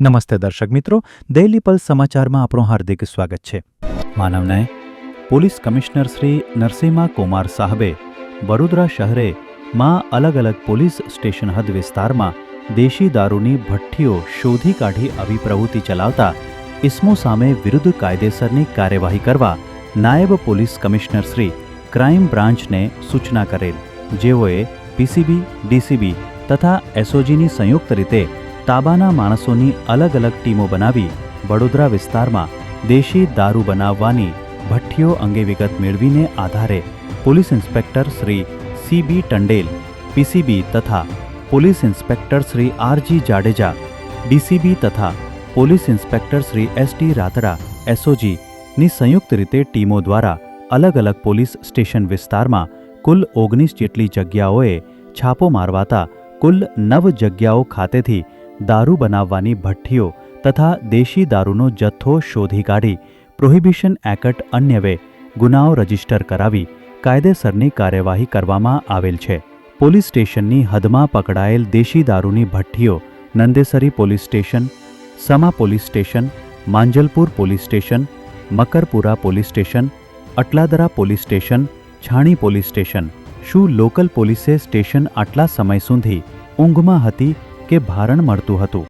નમસ્તે દર્શક મિત્રો, ડેઇલી પલ્સ સમાચારમાં આપણું હાર્દિક સ્વાગત છે. માનવ ન્યાય પોલીસ કમિશનર શ્રી નરસિંહા કુમાર સાહેબે વડોદરા શહેરે માં અલગ અલગ પોલીસ સ્ટેશન હદ વિસ્તારમાં દેશી દારૂની ભઠ્ઠીઓ શોધી કાઢી આવી પ્રવૃત્તિ ચલાવતા ઇસમો સામે વિરુદ્ધ કાયદેસરની કાર્યવાહી કરવા નાયબ પોલીસ કમિશનર શ્રી ક્રાઇમ બ્રાન્ચને સૂચના કરેલ, જેઓએ પીસીબી, ડીસીબી તથા એસઓજીની સંયુક્ત રીતે તાબાના માણસોની અલગ અલગ ટીમો બનાવી વડોદરા વિસ્તારમાં દેશી દારૂ બનાવવાની ભઠ્ઠીઓ અંગે વિગત મેળવીને આધારે પોલીસ ઇન્સ્પેક્ટર શ્રી સીબી ટંડેલ, પીસીબી તથા police inspector Shri R G Jadeja, DCB તથા પોલીસ ઇન્સ્પેક્ટર શ્રી એસટી રાતડા, એસઓજીની સંયુક્ત રીતે ટીમો દ્વારા અલગ અલગ પોલીસ સ્ટેશન વિસ્તારમાં કુલ 19 જેટલી જગ્યાઓએ છાપો મારવાતા કુલ 9 જગ્યાઓ ખાતેથી દારૂ બનાવવાની ભઠ્ઠીઓ તથા દેશી દારૂનો જથ્થો શોધી કાઢી પ્રોહિબિશન એક્ટ અન્યવે ગુનાઓ રજીસ્ટર કરાવી કાયદેસરની કાર્યવાહી કરવામાં આવેલ છે. પોલીસ સ્ટેશનની હદમાં પકડાયેલ દેશી દારૂની ભઠ્ઠીઓ Nandesari police station, Sama police station, Manjalpur police station, Makarpura police station, Atladara police station, Chhani police station. શું લોકલ પોલીસે સ્ટેશન આટલા સમય સુધી ઊંઘમાં હતી કે ભારણ મળતું હતું?